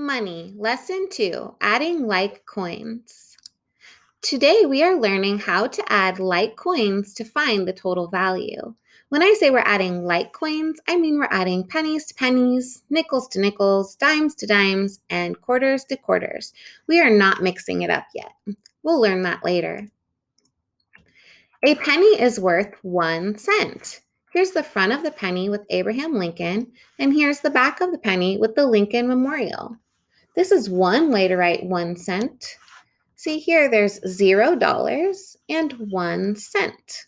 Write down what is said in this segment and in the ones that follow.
Money, Lesson 2, Adding Like Coins. Today we are learning how to add like coins to find the total value. When I say we're adding like coins, I mean we're adding pennies to pennies, nickels to nickels, dimes to dimes, and quarters to quarters. We are not mixing it up yet. We'll learn that later. A penny is worth 1 cent. Here's the front of the penny with Abraham Lincoln, and here's the back of the penny with the Lincoln Memorial. This is one way to write 1 cent. See here, there's $0 and 1 cent.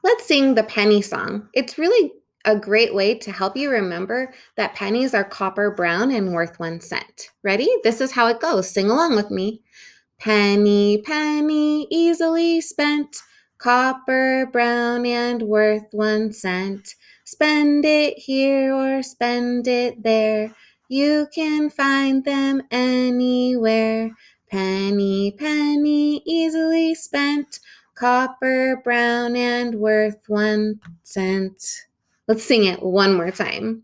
Let's sing the penny song. It's really a great way to help you remember that pennies are copper brown and worth 1 cent. Ready? This is how it goes. Sing along with me. Penny, penny, easily spent, copper brown and worth 1 cent. Spend it here or spend it there. You can find them anywhere. Penny, penny, easily spent, copper brown and worth 1 cent. Let's sing it one more time.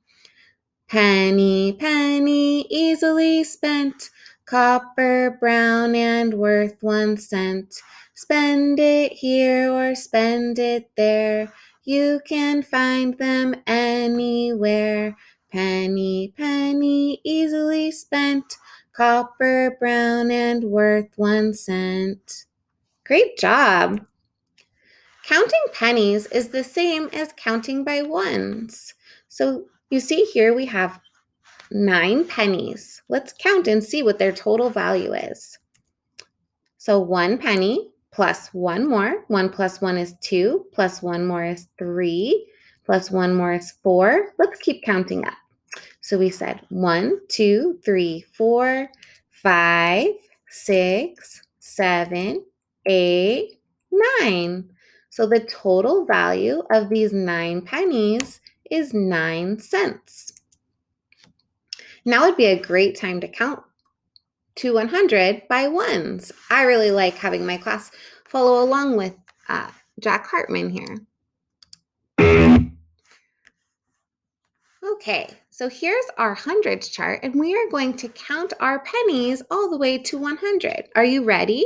Penny, penny, easily spent, copper brown and worth 1 cent. Spend it here or spend it there. You can find them anywhere. Penny, penny, easily spent, copper brown and worth 1 cent. Great job! Counting pennies is the same as counting by ones. So you see here we have 9 pennies. Let's count and see what their total value is. So 1 penny plus 1 more. 1 plus 1 is 2, plus 1 more is 3, plus 1 more is 4. Let's keep counting up. So we said 1, 2, 3, 4, 5, 6, 7, 8, 9. So the total value of these 9 pennies is 9 cents. Now would be a great time to count to 100 by ones. I really like having my class follow along with Jack Hartman here. Okay, so here's our hundreds chart, and we are going to count our pennies all the way to 100. Are you ready?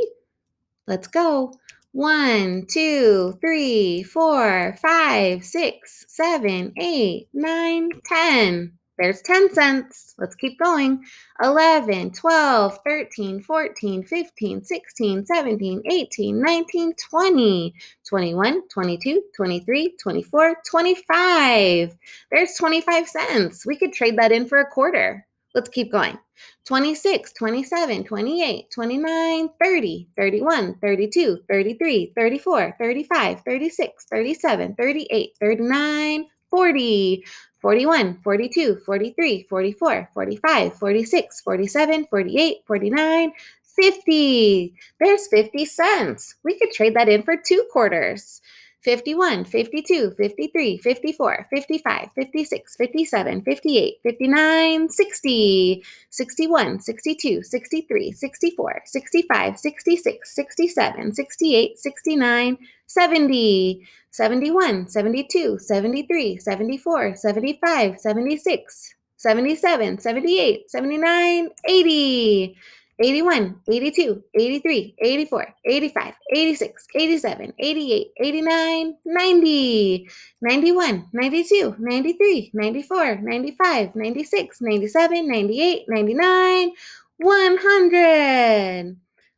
Let's go. 1, 2, 3, 4, 5, 6, 7, 8, 9, 10. There's 10 cents. Let's keep going. 11, 12, 13, 14, 15, 16, 17, 18, 19, 20, 21, 22, 23, 24, 25. There's 25 cents. We could trade that in for a quarter. Let's keep going. 26, 27, 28, 29, 30, 31, 32, 33, 34, 35, 36, 37, 38, 39, 40, 41, 42, 43, 44, 45, 46, 47, 48, 49, 50. There's 50 cents. We could trade that in for 2 quarters. 51, 52, 53, 54, 55, 56, 57, 58, 59, 60, 61, 62, 63, 64, 65, 66, 67, 68, 69, 70, 71, 72, 73, 74, 75, 76, 77, 78, 79, 80. 81, 82, 83, 84, 85, 86, 87, 88, 89, 90, 91, 92, 93, 94, 95, 96, 97, 98, 99, 100.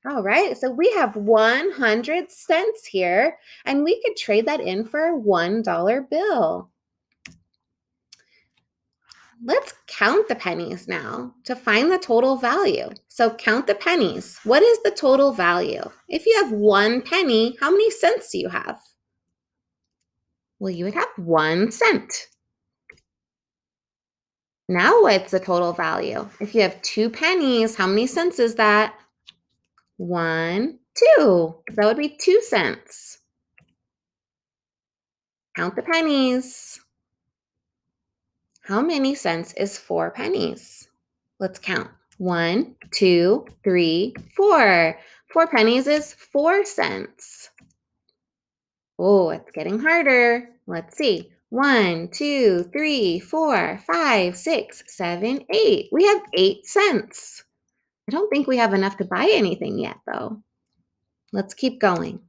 All right, so we have 100 cents here, and we could trade that in for a $1 bill. Let's count the pennies now to find the total value. So count the pennies. What is the total value? If you have 1 penny, how many cents do you have? Well, you would have 1 cent. Now what's the total value? If you have 2 pennies, how many cents is that? 1, 2. That would be 2 cents. Count the pennies. How many cents is 4 pennies? Let's count. 1, 2, 3, 4. 4 pennies is 4 cents. Oh, it's getting harder. Let's see. 1, 2, 3, 4, 5, 6, 7, 8. We have 8 cents. I don't think we have enough to buy anything yet, though. Let's keep going.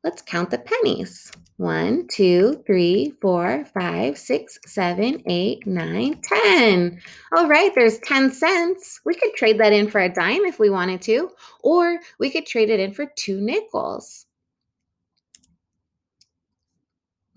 Let's count the pennies. 1, 2, 3, 4, 5, 6, 7, 8, 9, 10. All right, there's 10 cents. We could trade that in for a dime if we wanted to, or we could trade it in for 2 nickels.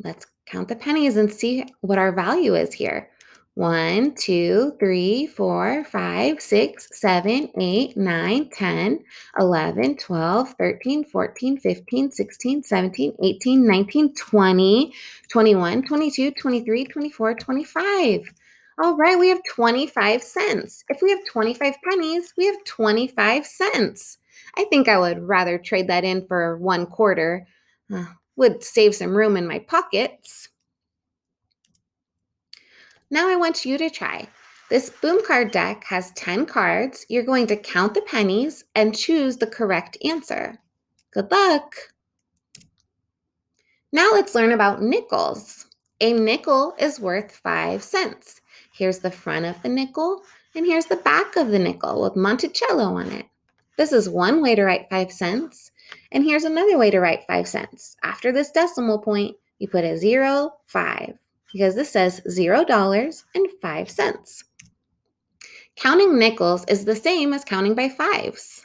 Let's count the pennies and see what our value is here. 1, 2, 3, 4, 5, 6, 7, 8, 9, 10, 11, 12, 13, 14, 15, 16, 17, 18, 19, 20, 21, 22, 23, 24, 25. All right, we have 25 cents. If we have 25 pennies, we have 25 cents. I think I would rather trade that in for 1/4. Would save some room in my pockets. Now I want you to try. This boom card deck has 10 cards. You're going to count the pennies and choose the correct answer. Good luck. Now let's learn about nickels. A nickel is worth 5 cents. Here's the front of the nickel, and here's the back of the nickel with Monticello on it. This is one way to write 5 cents, and here's another way to write 5 cents. After this decimal point, you put a 0, 5, because this says $0.05. Counting nickels is the same as counting by fives.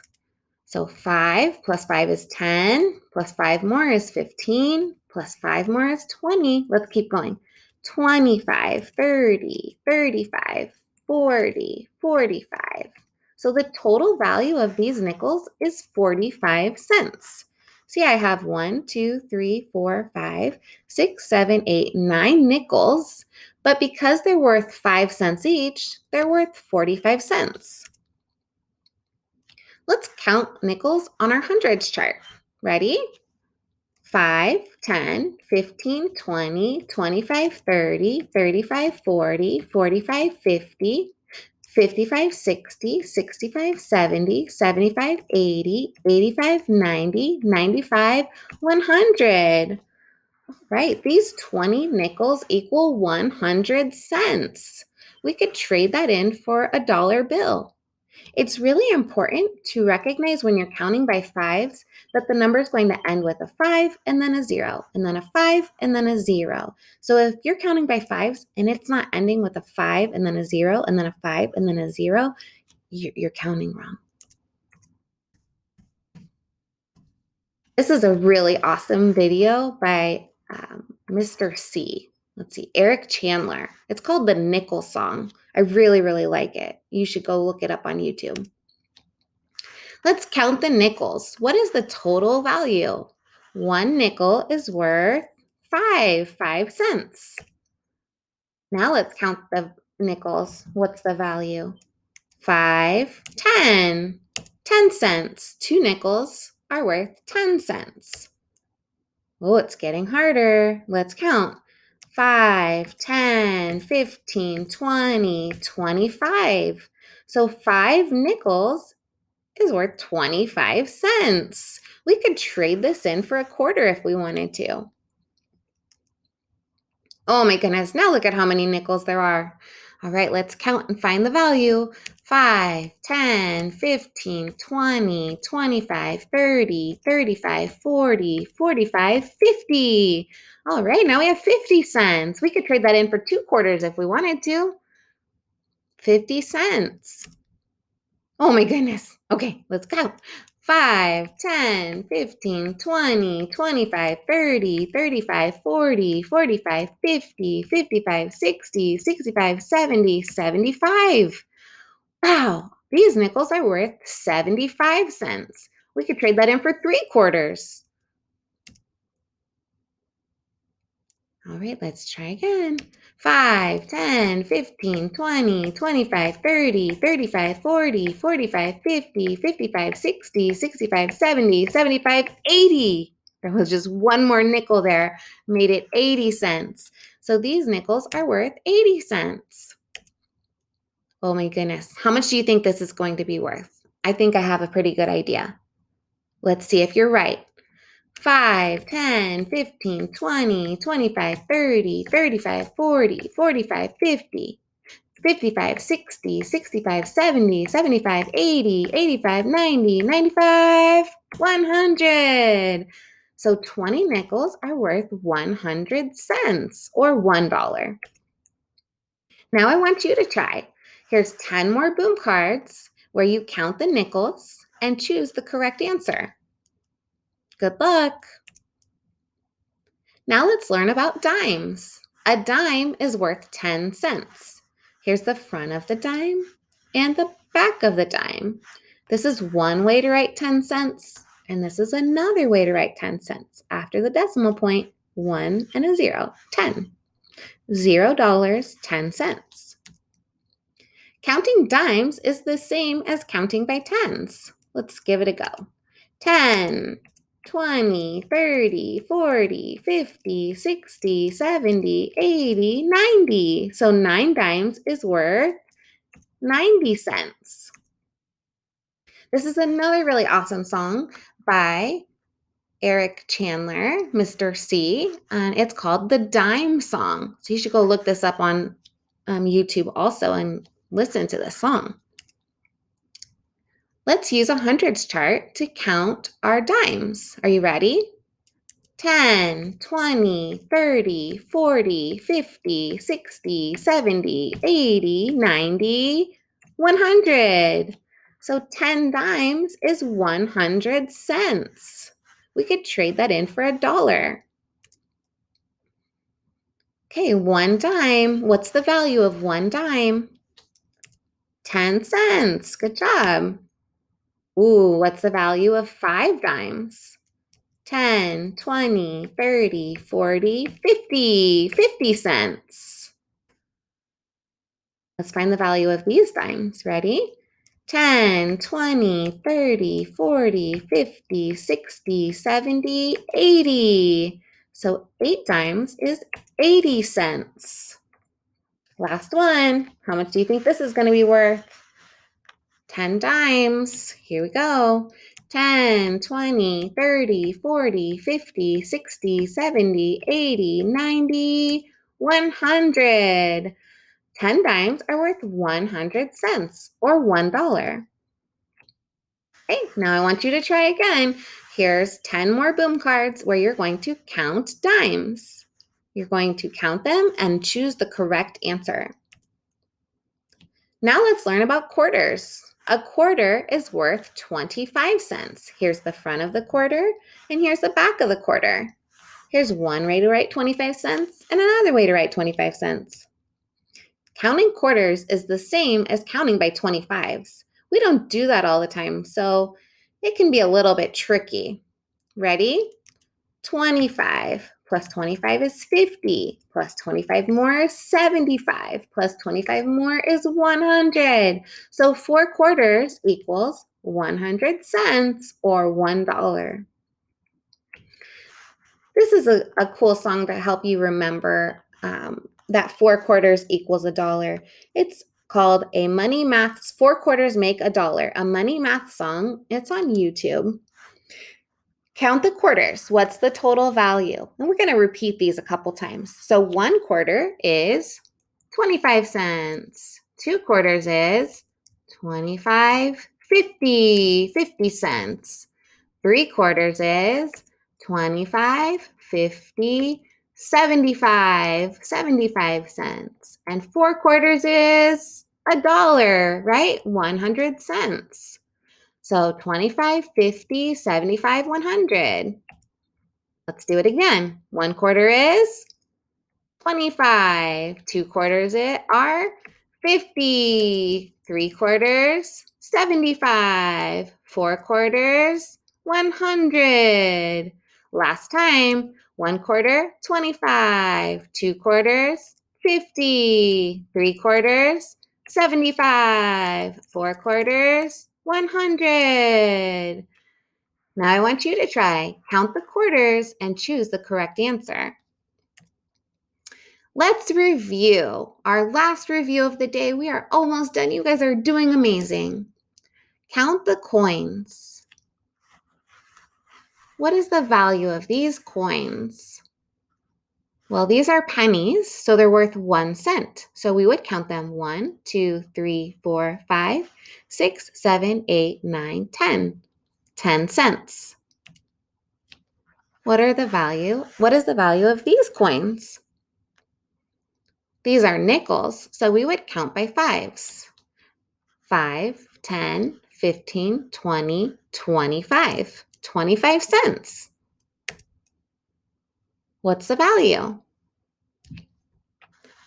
So 5 plus 5 is 10, plus 5 more is 15, plus 5 more is 20. Let's keep going. 25, 30, 35, 40, 45. So the total value of these nickels is 45 cents. See, I have 1, 2, 3, 4, 5, 6, 7, 8, 9 nickels, but because they're worth 5 cents each, they're worth 45 cents. Let's count nickels on our hundreds chart. Ready? 5, 10, 15, 20, 25, 30, 35, 40, 45, 50, 55, 60, 65, 70, 75, 80, 85, 90, 95, 100. Right, these 20 nickels equal 100 cents. We could trade that in for a dollar bill. It's really important to recognize when you're counting by fives that the number is going to end with a 5 and then a 0, and then a 5 and then a 0. So if you're counting by fives and it's not ending with a 5 and then a 0 and then a 5 and then a 0, you're counting wrong. This is a really awesome video by Mr. C. Let's see, Eric Chandler. It's called the Nickel Song. I really, really like it. You should go look it up on YouTube. Let's count the nickels. What is the total value? One nickel is worth 5 cents. Now let's count the nickels. What's the value? 5, 10, 10 cents. 2 nickels are worth 10 cents. Oh, it's getting harder. Let's count. 5, 10, 15, 20, 25. So 5 nickels is worth 25 cents. We could trade this in for a quarter if we wanted to. Oh my goodness, now look at how many nickels there are. All right, let's count and find the value. 5, 10, 15, 20, 25, 30, 35, 40, 45, 50. All right, now we have 50 cents. We could trade that in for 2 quarters if we wanted to. 50 cents. Oh my goodness. Okay, let's count. 5, 10, 15, 20, 25, 30, 35, 40, 45, 50, 55, 60, 65, 70, 75. Wow, these nickels are worth 75 cents. We could trade that in for 3 quarters. All right, let's try again. 5, 10, 15, 20, 25, 30, 35, 40, 45, 50, 55, 60, 65, 70, 75, 80. There was just one more nickel there, made it 80 cents. So these nickels are worth 80 cents. Oh my goodness. How much do you think this is going to be worth? I think I have a pretty good idea. Let's see if you're right. 5, 10, 15, 20, 25, 30, 35, 40, 45, 50, 55, 60, 65, 70, 75, 80, 85, 90, 95, 100. So 20 nickels are worth 100 cents or $1. Now I want you to try. Here's 10 more boom cards where you count the nickels and choose the correct answer. Good luck. Now let's learn about dimes. A dime is worth 10 cents. Here's the front of the dime and the back of the dime. This is one way to write 10 cents, and this is another way to write 10 cents. After the decimal point, 1 and a 0, 10. $0, 10 cents. Counting dimes is the same as counting by tens. Let's give it a go. 10, 20, 30, 40, 50, 60, 70, 80, 90. So 9 dimes is worth 90 cents. This is another really awesome song by Eric Chandler, Mr. C, and it's called The Dime Song. So you should go look this up on YouTube also and listen to this song. Let's use a hundreds chart to count our dimes. Are you ready? 10, 20, 30, 40, 50, 60, 70, 80, 90, 100. So 10 dimes is 100 cents. We could trade that in for $1. Okay, 1 dime. What's the value of 1 dime? 10 cents. Good job. Ooh, what's the value of 5 dimes? 10, 20, 30, 40, 50. 50 cents. Let's find the value of these dimes. Ready? 10, 20, 30, 40, 50, 60, 70, 80. So 8 dimes is 80 cents. Last one. How much do you think this is going to be worth? 10 dimes. Here we go. 10, 20, 30, 40, 50, 60, 70, 80, 90, 100. 10 dimes are worth 100 cents or $1. Okay, now I want you to try again. Here's 10 more boom cards where you're going to count dimes. You're going to count them and choose the correct answer. Now let's learn about quarters. A quarter is worth 25 cents. Here's the front of the quarter, and here's the back of the quarter. Here's one way to write 25 cents and another way to write 25 cents. Counting quarters is the same as counting by 25s. We don't do that all the time, so it can be a little bit tricky. Ready? 25 plus 25 is 50, plus 25 more is 75, plus 25 more is 100. So 4 quarters equals 100 cents or $1. This is a cool song to help you remember that 4 quarters equals $1. It's called A Money Math's 4 Quarters Make $1, a money math song. It's on YouTube. Count the quarters. What's the total value? And we're going to repeat these a couple times. So 1 quarter is 25 cents. 2 quarters is 25, 50, 50 cents. 3 quarters is 25, 50, 75, 75 cents. And 4 quarters is $1, right? 100 cents. So 25, 50, 75, 100. Let's do it again. 1 quarter is 25. 2 quarters are 50. 3 quarters, 75. 4 quarters, 100. Last time, 1 quarter, 25. 2 quarters, 50. 3 quarters, 75. 4 quarters, 100. Now I want you to try. Count the quarters and choose the correct answer. Let's review. Our last review of the day. We are almost done. You guys are doing amazing. Count the coins. What is the value of these coins? Well, these are pennies, so they're worth 1 cent. So we would count them 1, 2, 3, 4, 5, 6, 7, 8, 9, 10. 10 cents. What is the value of these coins? These are nickels, so we would count by fives. 5, 10, 15, 20, 25. 25 cents. What's the value?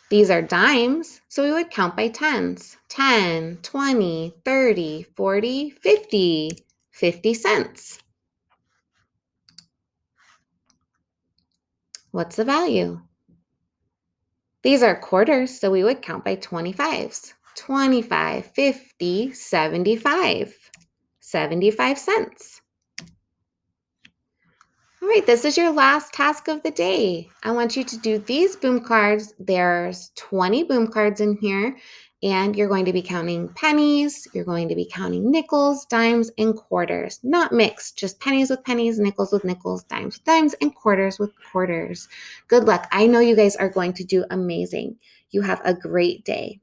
These are dimes, so we would count by tens. 10, 20, 30, 40, 50. 50 cents. What's the value? These are quarters, so we would count by 25s. 25, 50, 75. 75 cents. All right, this is your last task of the day. I want you to do these boom cards. There's 20 boom cards in here, and you're going to be counting pennies, you're going to be counting nickels, dimes, and quarters. Not mixed, just pennies with pennies, nickels with nickels, dimes with dimes, and quarters with quarters. Good luck. I know you guys are going to do amazing. You have a great day.